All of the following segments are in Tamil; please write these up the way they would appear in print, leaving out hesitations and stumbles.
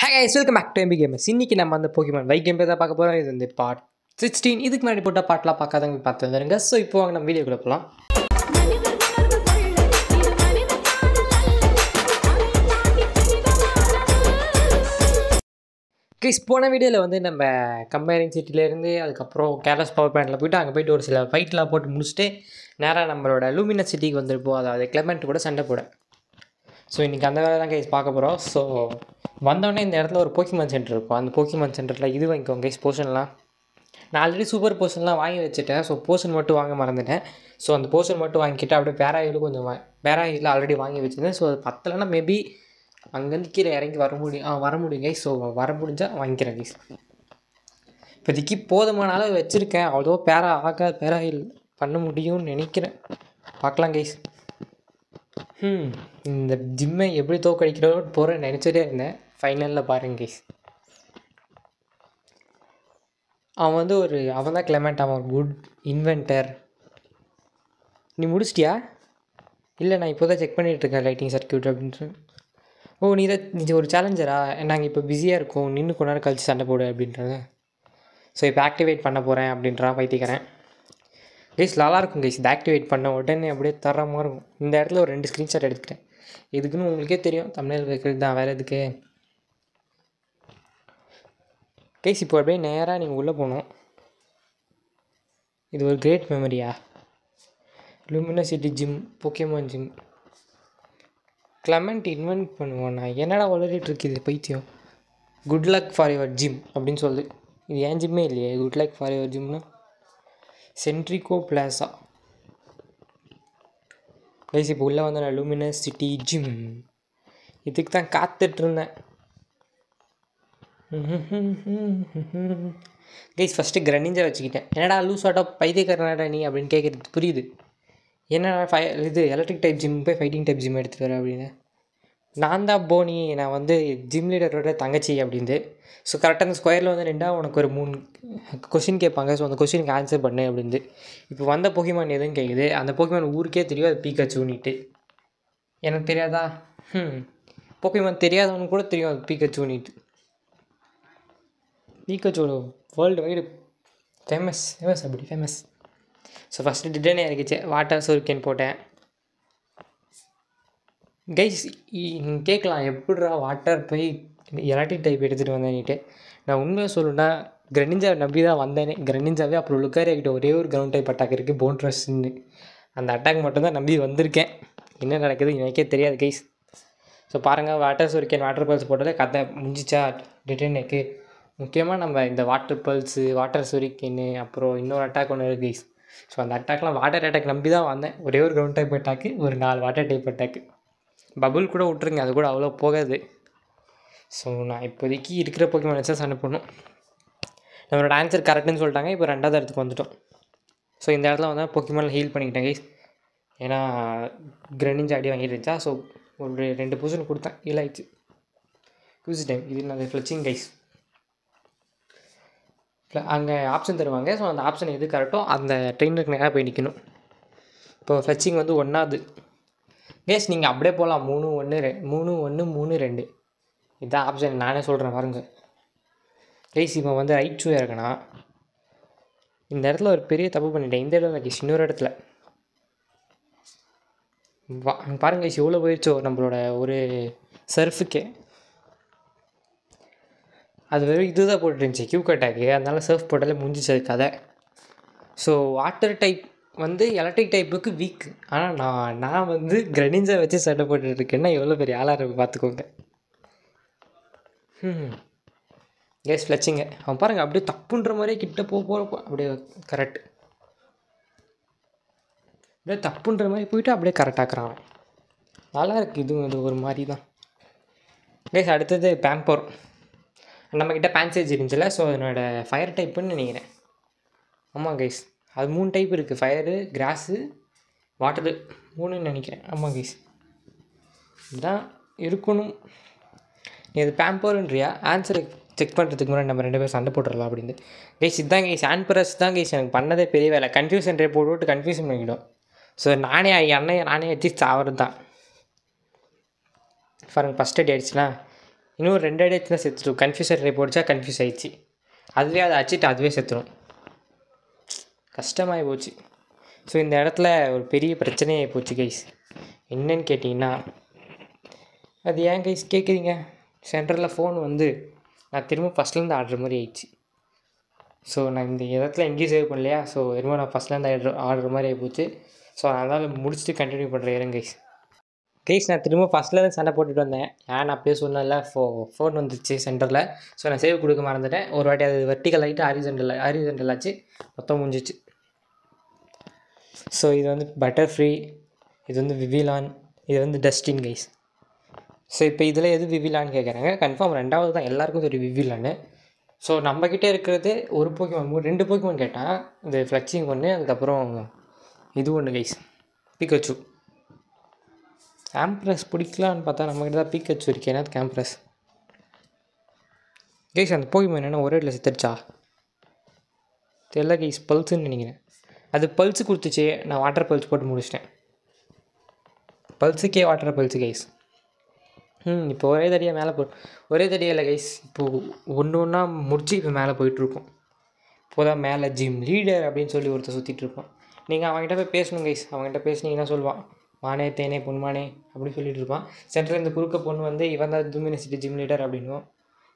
Hi guys, welcome back to MB Gamers. இன்னைக்கு நம்ம அந்த போக்கிமான் வைக் கேம் தான் பார்க்க போகிறோம். இது வந்து பார்ட் 16. இதுக்கு முன்னாடி போட்ட பார்ட்லாம் பார்க்காதவங்க பார்த்து வந்துருங்க. ஸோ இப்போ வாங்க நம்ம வீடியோக்குள்ள போகலாம். கைஸ், போன வீடியோவில் வந்து நம்ம கம்பேரிங் சிட்டிலேருந்து அதுக்கப்புறம் கேர்லஸ் பவர் பிளான்ட்டில் போய்ட்டு அங்கே போய்ட்டு ஒரு சில ஃபைட்லாம் போட்டு முடிச்சுட்டு நேராக நம்மளோட லூமினஸ் சிட்டிக்கு வந்துருப்போம். அதாவது கிளமெண்ட் கூட சண்டை போட. ஸோ இன்றைக்கி அந்த வேலை தான் கைஸ் பார்க்க போகிறோம். ஸோ வந்தோடனே இந்த இடத்துல ஒரு போக்கிமான் சென்டர் இருக்கும். அந்த போக்கிமான் சென்டரில் இது வாங்கிக்கோங்க கைஸ், போஷன்லாம். நான் ஆல்ரெடி சூப்பர் போஷன்லாம் வாங்கி வச்சுட்டேன். ஸோ போஷன் மட்டும் வாங்க மறந்துட்டேன். ஸோ அந்த போஷன் மட்டும் வாங்கிக்கிட்டு அப்படியே பேராயிலும் கொஞ்சம் பேராயில் ஆல்ரெடி வாங்கி வச்சுருந்தேன். ஸோ அது பத்தலைன்னா மேபி அங்கேருந்து கீழே இறங்கி வர முடியும் கைஸ். ஸோ வர முடிஞ்சால் வாங்கிக்கிறேன் கைஸ். இப்போதைக்கு போதுமான அளவு வச்சுருக்கேன். அவ்வளோ பேராயில் பண்ண முடியும்னு நினைக்கிறேன். பார்க்கலாம் கைஸ். இந்த ஜிம்மை எப்படி தோக்கடிக்கிறோன்னு போகிறேன்னு நினச்சிட்டே இருந்தேன். ஃபைனலில் பாருங்க கைஸ், அவன் தான் கிளமெண்ட். அவன் குட் இன்வென்டர். நீ முடிச்சிட்டியா? இல்லை, நான் இப்போ தான் செக் பண்ணிகிட்ருக்கேன் லைட்டிங் சர்க்யூட் அப்படின்ட்டு. ஓ, நீ ஒரு சேலஞ்சரா? நாங்கள் இப்போ பிஸியாக இருக்கோம், நின்று கொஞ்ச நேரம் கழிச்சு சண்டை போடு அப்படின்றது. ஸோ இப்போ ஆக்டிவேட் பண்ண போகிறேன் அப்படின்றான் பைத்திக்கிறேன் கைஸ். நல்லாயிருக்கும் கைஸ். இது ஆக்டிவேட் பண்ண உடனே அப்படியே தரமாக இருக்கும். இந்த இடத்துல ஒரு 2 ஸ்க்ரீன்ஷாட் எடுத்துக்கிட்டேன். எதுக்குன்னு உங்களுக்கே தெரியும், தமிழில் வைக்கிறது தான், வேறு எதுக்கு கைஸ். இப்போ அப்படியே நேராக நீங்கள் உள்ளே போகணும். இது ஒரு கிரேட் மெமரியா? Luminous city gym, Pokemon gym. Clement invent பண்ணுவானா? என்னடா வளரிட்டு இருக்குது பைத்தியம். Good luck for your gym அப்படின்னு சொல்லு. இது ஏன் ஜிம்மே இல்லையே. குட் லக் ஃபார் யுவர் ஜிம்னா சென்ட்ரிகோ பிளாசா கைஸ். இப்போ உள்ளே வந்து நான் லூமினஸ் சிட்டி ஜிம் இதுக்கு தான் காத்துட்ருந்தேன் கைஸ். ஃபஸ்ட்டு கிரனிஞ்சா வச்சுக்கிட்டேன். என்னடா லூஸ் ஆட்டோ பைத்தியக்காரனாடா நீ அப்படின்னு கேட்குறது புரியுது. என்னடா இது எலக்ட்ரிக் டைப் ஜிம் போய் ஃபைட்டிங் டைப் ஜிம் எடுத்துகிட்டு வரேன் அப்படின்னு. நான் தான் போனி, நான் வந்து ஜிம் லீடரோட தங்கச்சி அப்படின்னு. ஸோ கரெக்டாக அந்த ஸ்கொயரில் வந்து உனக்கு ஒரு 3 கொஷின் கேட்பாங்க. ஸோ அந்த கொஷினுக்கு ஆன்சர் பண்ணு அப்படின்னு. இப்போ வந்த போக்கிமான் எதுவும் கேட்குது. அந்த போக்கிமான் ஊருக்கே தெரியும், அது பீக்காச்சூனிட்டு. எனக்கு தெரியாதா? போக்கிமான் தெரியாதவனுக்கு கூட தெரியும் அது பீக்காச்சூனிட்டு. பீக்காச்சூ வேர்ல்டு வைடு ஃபேமஸ் அப்படி ஃபேமஸ். ஸோ ஃபஸ்ட்டு டிட்டனே இறக்கிச்சு. வாட்டர் சூரிக்கன் போட்டேன் கைஸ். கேட்கலாம், எப்படிரா வாட்டர் போய் எலக்ட்ரிக் டைப் எடுத்துகிட்டு வந்தேன்னுட்டு. நான் உண்மையாக சொல்லணுன்னா கிரனிஞ்சாவை நம்பி தான் வந்தேனே. கிரனிஞ்சாவே அப்புறம் லுக்காரி ஆகிட்ட ஒரே ஒரு கிரவுண்ட் டைப் அட்டாக் இருக்குது, போன் ட்ரெஸ்ன்னு. அந்த அட்டாக் மட்டும்தான் நம்பி வந்திருக்கேன். என்ன நடக்குது எனக்கே தெரியாது கைஸ். ஸோ பாருங்கள், வாட்டர் சூரிக்கன் வாட்டர் பல்ஸ் போட்டதே கதை முடிஞ்சிச்சா டிட்டனுக்கு. முக்கியமாக நம்ம இந்த வாட்டர் பல்ஸு, வாட்டர் சூரிக்கன்னு, அப்புறம் இன்னொரு அட்டாக் ஒன்று இருக்குது கைஸ். ஸோ அந்த அட்டாக்லாம் வாட்டர் அட்டாக் நம்பி தான் வந்தேன். ஒரே ஒரு கிரவுண்ட் டைப் அட்டாக்கு, ஒரு 4 வாட்டர் டைப் அட்டாக்கு. பபுள் கூட விட்ருங்க, அது கூட அவ்வளோ போகாது. ஸோ நான் இப்போதைக்கு இருக்கிற போக்கிமான் வச்சா சண்டை போடணும். நம்மளோட ஆன்சர் கரெக்டுன்னு சொல்லிட்டாங்க. இப்போ 2வது இடத்துக்கு வந்துவிட்டோம். ஸோ இந்த இடத்துல வந்து போக்கிமான் ஹீல் பண்ணிக்கிட்டேன் கைஸ். ஏன்னா கிரனிஞ்சா அடி வாங்கிட்டு இருந்துச்சா. ஸோ ஒரு 2 பொசிஷன் கொடுத்தேன், ஹீல் ஆகிடுச்சு. யூஸ் டைம் இது நான் ஃப்ளச்சிங் கைஸ். அங்கே ஆப்ஷன் தருவாங்க. ஸோ அந்த ஆப்ஷன் எது கரெக்டோ அந்த ட்ரெயினருக்கு நேராக போய் நிற்கணும். இப்போ ஃப்ளச்சிங் வந்து 1வது கேஸ். நீங்கள் அப்படியே போகலாம். 3 1 3 2 இதுதான் ஆப்ஷன். நானே சொல்கிறேன் பாருங்க கேஸ். இப்போ வந்து ரைட் ஷூ இருக்கனா. இந்த இடத்துல ஒரு பெரிய தப்பு பண்ணிட்டேன். இந்த இடத்துல கேஸ், இன்னொரு இடத்துல பாருங்க கேஸ், எவ்வளோ போயிடுச்சோ நம்மளோட ஒரு சர்ஃபுக்கே. அது வெறும் இதுதான் போட்டுருந்துச்சு, கியூக் அட்டாக்கு. அதனால சர்ஃப் போட்டாலே முடிஞ்சிச்சு அது கதை. ஸோ வாட்டர் டைப் வந்து எலக்ட்ரிக் டைப்புக்கு வீக். ஆனால் நான் வந்து கிரனிஞ்சா வச்சு சண்டை போட்டுருக்கேன்னா எவ்வளோ பெரிய ஆளாக இருக்கு பார்த்துக்கோங்க. கேஸ் ஃப்ளச்சிங்க அவன் பாருங்கள், அப்படியே தப்புன்ற மாதிரியே கிட்ட போகிறப்போ அப்படியே கரெக்ட். அப்படியே தப்புன்ற மாதிரி போயிட்டு அப்படியே கரெக்டாக்குறான். நல்லா இருக்குது இதுவும். அது ஒரு மாதிரி தான் கேஸ். அடுத்தது பேம்பர். நம்மக்கிட்ட பேன்சேஜ் இருந்துச்சுல. ஸோ அதனோட ஃபயர் டைப்புன்னு நினைக்கிறேன். ஆமாம் கைஸ், அது 3 டைப் இருக்குது. ஃபயரு, கிராஸு, வாட்டரு 3ன்னு நினைக்கிறேன். ஆமாம் கைஸ், இதுதான் இருக்கணும். நீ அது பேம்பர்ன்றியா? ஆன்சரை செக் பண்ணுறதுக்கு முன்னாடி நம்ம 2 பேரும் சண்டை போட்டுடலாம் அப்படின்னு கைஸ். இதுதான் கைஸ், ஆன்பரஸ் தான் கைஸ். எனக்கு பண்ணதே பெரிய வேலை. கன்ஃபியூஷன் ரே போட்டு கன்ஃபியூஷன் பண்ணிக்கிடும். ஸோ நானே வச்சு சாவது தான். பாருங்க, ஃபஸ்ட் அடி ஆயிடுச்சுன்னா இன்னும் 2 அடி ஆச்சுன்னா செத்துடும். கன்ஃபியூசர் ட்ரை போட்டுச்சா கன்ஃபியூஸ் ஆயிடுச்சு. அதுவே அதை அடிச்சிட்டு அதுவே செத்துடும். கஷ்டமாகி போச்சு. ஸோ இந்த இடத்துல ஒரு பெரிய பிரச்சனையாகி போச்சு கைஸ். என்னன்னு கேட்டிங்கன்னா, அது ஏன் கைஸ் கேட்குறீங்க? சென்டரில் ஃபோன் வந்து நான் திரும்ப ஃபஸ்ட்லேருந்து ஆடுற மாதிரி ஆயிடுச்சு. ஸோ நான் இந்த இடத்துல எங்கேயும் சேவ் பண்ணலையா, ஸோ திரும்ப நான் ஃபஸ்ட்லேருந்து ஆடுற மாதிரி ஆகிப்போச்சு. ஸோ அதனால் முடிச்சுட்டு கண்டினியூ பண்ணுறேன் இருங்க கைஸ். நான் திரும்ப ஃபஸ்ட்லேருந்து சண்டை போட்டுட்டு வந்தேன். நான் அப்பயே சொன்னேன்ல, ஃபோன் வந்துச்சு சென்டரில். ஸோ நான் சேவ் கொடுக்க மறந்துட்டேன். ஒரு வாட்டி அது வெர்டிக்கல் ஆகிட்டு ஹாரிசான்டல் ஆச்சு, மொத்தம் முடிஞ்சிச்சு. ஸோ இது வந்து பட்டர் ஃப்ரீ, இது வந்து விவிலான், இது வந்து டஸ்டின் கைஸ். ஸோ இப்போ இதில் எது விவிலான்னு கேட்குறாங்க. கன்ஃபார்ம் 2வது தான் எல்லாருக்கும் தெரியும் விவிலான்னு. ஸோ நம்மக்கிட்டே இருக்கிறது ஒரு போக்கிமான், 2 போக்கிமான் கேட்டால், இந்த ஃப்ளக்ஸிங் ஒன்று, அதுக்கப்புறம் இது ஒன்று கைஸ், பிகச்சு. கேம்ப்ரஸ் பிடிக்கலான்னு பார்த்தா நம்மக்கிட்ட தான் பிகச்சு இருக்கு. ஏன்னா கேம்ப்ரஸ் கைஸ் அந்த போக்கிமான் என்னென்னா ஒரே இடத்துல செத்துடுச்சா தெரியல கைஸ். பல்ஸுன்னு நினைக்கிறேன். அது பல்ஸு கொடுத்துச்சு, நான் வாட்டர் பல்ஸ் போட்டு முடிச்சிட்டேன். பல்ஸுக்கே வாட்டர் பல்ஸு கைஸ். இப்போ ஒரே தடியாக இல்லை கைஸ். இப்போது ஒன்றா முடிச்சு இப்போ மேலே போயிட்டுருக்கோம். இப்போதான் மேலே ஜிம் லீடர் அப்படின்னு சொல்லி ஒருத்தர் சுற்றிட்டுருப்போம். நீங்கள் அவங்ககிட்ட போய் பேசணும் கைஸ். அவங்ககிட்ட பேசினீங்கன்னா சொல்லுவான், மானே தேனே பொன்மானே அப்படி சொல்லிட்டு இருப்பான். சென்டரில் இந்த குறுக்க பொண்ணு வந்து இவன் தான் யூனிவர்சிட்டி ஜிம் லீடர் அப்படின்னுவோம்.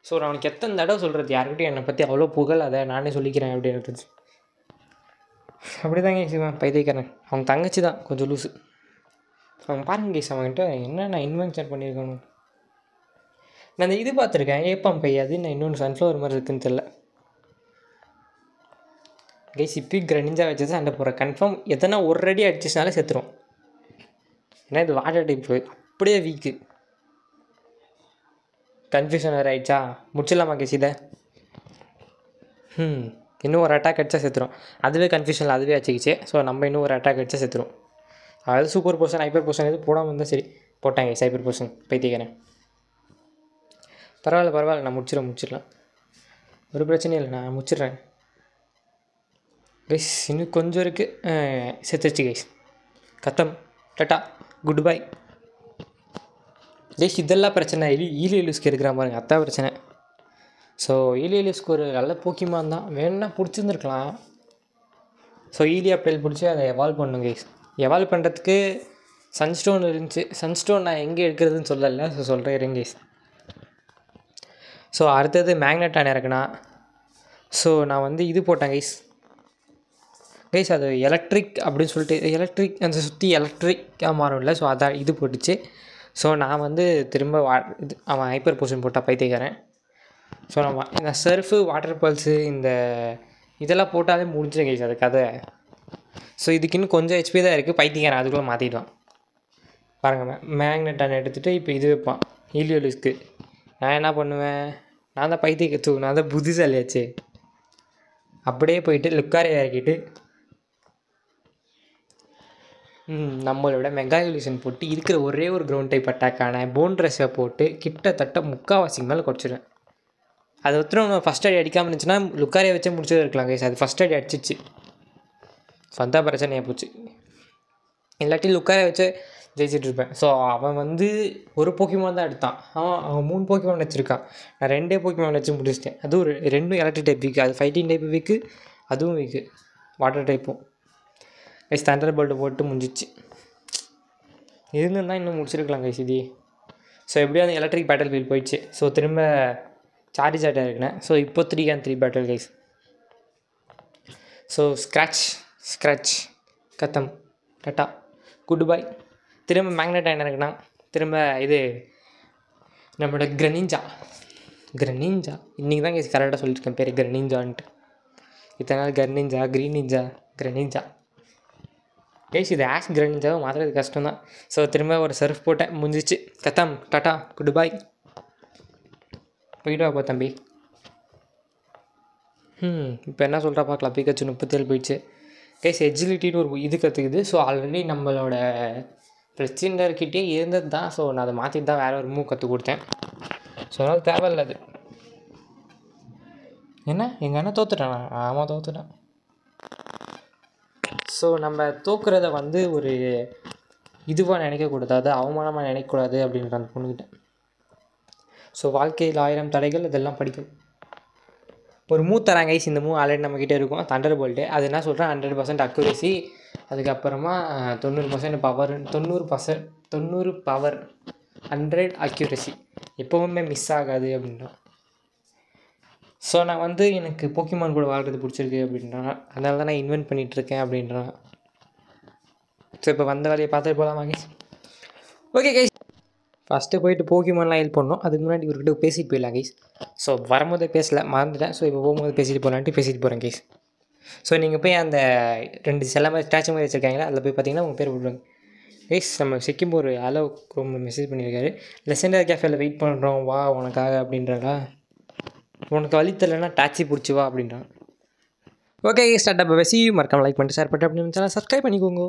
ஸோ நான் அவனுக்கு எத்தனை தடவை சொல்கிறது, யார்கிட்டையும் என்னை பற்றி அவ்வளோ புகழ், அதை நானே சொல்லிக்கிறேன் அப்படின்னு இருந்துச்சு. அப்படி தான் கைஸ் இவன் பைத்தியக்காரன். அவன் தங்கச்சி தான் கொஞ்சம் லூஸு. அவன் பாருங்க கைஸ், அவன்கிட்ட என்ன நான் இன்வென்ஷன் பண்ணியிருக்கணும். நான் அந்த இது பார்த்துருக்கேன், ஏப்பாம் கை. அது நான் இன்னொன்று சன்ஃப்ளவர் மாதிரி இருக்குதுன்னு தெரில கைஸ். இப்போ கிரனிஞ்சா வச்சு தான் சண்டை போடுறேன். கன்ஃபார்ம் எத்தனை ஒரு அடி அடிச்சிச்சுனாலே செத்துரும். ஏன்னா இது வாட்டர் டைப்பு, அப்படியே வீக்கு. கன்ஃபியூஷன் வேறு ஆகிடுச்சா, முடிச்சிடலாமா கைஸ் இதை? இன்னும் ஒரு அட்டாக் அடித்தா செத்துரும். அதுவே கன்ஃபியூஷனில் அதுவே அடிச்சிக்கிச்சு. ஸோ நம்ம இன்னும் ஒரு அட்டாக் அடித்தா செத்துரும். அதாவது சூப்பர் போர்ஷன் ஹைப்பர் போர்ஷன் எது போடாமல் இருந்தால் சரி. போட்டாங்க ஹைப்பர் போர்ஷன், பைத்தியக்காரன். பரவாயில்ல, நான் முடிச்சிடலாம். ஒரு பிரச்சனையும் இல்லை, நான் முடிச்சிடுறேன் கைஸ். இன்னும் கொஞ்சம் இருக்குது, செத்துருச்சு கைஸ். கத்தம், டாட்டா, குட் பை கைஸ். இதெல்லாம் பிரச்சனை ஈலியலுஸ்க்கு இருக்கிற பாருங்க, அதான் பிரச்சனை. ஸோ ஈலியலுஸ்க்கு ஒரு நல்ல போக்கிமான் தான், வேணும்னா பிடிச்சிருந்துருக்கலாம். ஸோ ஈலியா பேல் பிடிச்சி அதை எவால்வ் பண்ணணும் கைஸ். எவால்வ் பண்ணுறதுக்கு சன்ஸ்டோன் இருந்துச்சு. சன்ஸ்டோன் நான் எங்கே எடுக்கிறதுன்னு சொல்லலை. ஸோ சொல்கிறேன் இருங்க கைஸ். ஸோ அடுத்தது மேக்னெட்டான் இறக்குனா. ஸோ நான் வந்து இது போட்டேன் கைஸ். அது எலக்ட்ரிக் அப்படின்னு சொல்லிட்டு, எலக்ட்ரிக் அந்த சுற்றி எலக்ட்ரிக்காக மாறும்ல. ஸோ அதான் இது போட்டுச்சு. ஸோ நான் வந்து திரும்ப அவன் ஹைப்பர் போர்ஷன் போட்டால் பைத்தியக்காரன். ஸோ நம்ம இந்த சர்ஃபு, வாட்டர் பல்ஸு, இந்த இதெல்லாம் போட்டாலே முடிஞ்சிடும் கைஸ் அது கதை. ஸோ இதுக்கு இன்னும் கொஞ்சம் ஹெச்பி தான் இருக்குது. பைத்தியக்காரன் அதுக்குள்ளே மாற்றிடுவான் பாருங்கள். மேக்னெட்டான் எடுத்துகிட்டு இப்போ இது வைப்பான் ஈலியலுஸ்க்கு. நான் என்ன பண்ணுவேன், நான் தான் பைத்தியக்கத்து, நான் தான் புத்திசாலியாச்சு. அப்படியே போயிட்டு லுக்காரே இறக்கிட்டு நம்மளோட மெகா எவல்யூஷன் போட்டு இருக்கிற ஒரே ஒரு கிரவுண்ட் டைப் அட்டாக்கான போன் ட்ரெஸ்ஸை போட்டு கிட்டத்தட்ட முக்கால்வாசிக்கு மேலே குறைச்சிடுவேன். அதை ஒருத்தர் ஃபஸ்ட் அடி அடிக்காமல் இருந்துச்சுன்னா லுக்காரியை வச்சே முடிச்சது இருக்கலாம் கைஸ். அது ஃபஸ்ட் அடி அடிச்சிச்சு, சொந்த பிரச்சனையாக போச்சு. இல்லாட்டி லுக்காரியை வச்சு ஜெயிச்சிட்டு இருப்பேன். ஸோ அவன் வந்து ஒரு போக்கிமான் தான் எடுத்தான். அவன் 3 போக்கிமான் வச்சுருக்கான். நான் 2 போக்கிமான் வச்சு முடிச்சிட்டேன். அதுவும் 2 எலக்ட்ரிக் டைப் வீக்கு, அது ஃபைட்டிங் டைப் வீக்கு, அதுவும் வீக்கு, வாட்டர் டைப்பும். கைஸ் தண்டர் போல்ட்டு போட்டு முடிஞ்சிச்சு. இருந்துருந்தால் இன்னும் முடிச்சிருக்கலாம் கைஸ் இது. ஸோ எப்படியும் அந்த எலக்ட்ரிக் பேட்டில் ஃபீல்ட் போயிடுச்சு. ஸோ திரும்ப சார்ஜாக இருக்குனேன். ஸோ இப்போ 3-on-3 battle guys. So scratch கத்தம், டாட்டா, குட் பை. திரும்ப மேக்னெட்டான் இருக்குன்னா திரும்ப இது நம்மளோட கிரனிஞ்சா. இன்றைக்கி தான் கைஸ் கரெக்டாக சொல்லியிருக்கேன் பேர் கிரனிஞ்சான்ட்டு. இத்தனை நாள் க்ரீன் நிஞ்சா கைஸ். இது ஆஷ் கிரனிஞ்சாவை மாற்றுறது கஷ்டம் தான். ஸோ திரும்ப ஒரு சர்ஃப் போட்டேன், முடிஞ்சிச்சு. கத்தம், டாட்டா, குட் பை. போயிட்டு வாப்பா தம்பி. இப்போ என்ன சொல்கிறா பார்க்கலாம். பிகச்சு 37 போயிடுச்சு கைஸ். எஜிலிட்டின்னு ஒரு இது கற்றுக்குது. ஸோ ஆல்ரெடி நம்மளோட பிரச்சிண்டர்கிட்டே இருந்தது தான். ஸோ நான் அதை மாற்றிட்டு தான் வேறு ஒரு மூவ் கற்றுக் கொடுத்தேன். ஸோ அதனால் தேவையில்லை அது. என்ன எங்கள் அண்ணன் தோத்துட்டானா? ஆமாம் தோத்துட்டான். ஸோ நம்ம தோக்குறத வந்து ஒரு இதுவாக நினைக்கக்கூடாது, அது அவமானமாக நினைக்கக்கூடாது அப்படின்ற அந்த பொண்ணுக்கிட்ட. ஸோ ஸோ வாழ்க்கையில் 1000 தடைகள் இதெல்லாம் படிக்கும். ஒரு மூவ் தராங்க கைஸ். இந்த மூவ் ஆல்ரெடி நம்மக்கிட்ட இருக்கும், தண்டர் போல்ட்டு. அது என்ன சொல்கிறேன், 100% அக்யூரேசி, அதுக்கப்புறமா 90% பவர், 90 பவர், 100 அக்யூரேசி, எப்போவுமே மிஸ் ஆகாது அப்படின்றான். ஸோ நான் வந்து எனக்கு போக்கிமான் கூட வாழ்கிறது பிடிச்சிருக்கு அப்படின்றான். அதனால தான் நான் இன்வென்ட் பண்ணிகிட்ருக்கேன் அப்படின்றான். ஸோ இப்போ வந்த வேலையை பார்த்துட்டு போகலாமா கைஸ்? ஓகே கைஸ், ஃபஸ்ட்டு போயிட்டு போக்கிமான்லாம் ஹெல்ப் பண்ணோம். அதுக்கு முன்னாடி இவர்கிட்ட பேசிட்டு போயிடலாம் கைஸ். ஸோ வரும்போதே பேசலை, மறந்துட்டேன். ஸோ இப்போ போகும்போது பேசிட்டு போகலான்ட்டு பேசிட்டு போகிறேன் கைஸ். ஸோ நீங்கள் போய் அந்த 2 சில மாதிரி ஸ்டாச்சு மாதிரி வச்சுருக்காங்களா, அதில் போய் பார்த்தீங்கன்னா உங்கள் பேர் போடுவாங்க கைஸ். நம்ம சிக்கிம் ஒரு ஹலோ ரொம்ப மெசேஜ் பண்ணியிருக்காரு. லெசண்டரி கேஃபேல வெயிட் பண்ணுறோம் வா உனக்காக அப்படின்றாங்களா. உனக்கு வழி தெரியலன்னா டாக்ஸி பிடிச்சி வா அப்படின்றான். ஓகே ஸ்டார்ட் அப் பேசி மறக்காம லைக் பண்ணிட்டு ஷேர் பண்ணிட்டு அப்படின்னு சப்ஸ்கிரைப் பண்ணிக்கோங்க.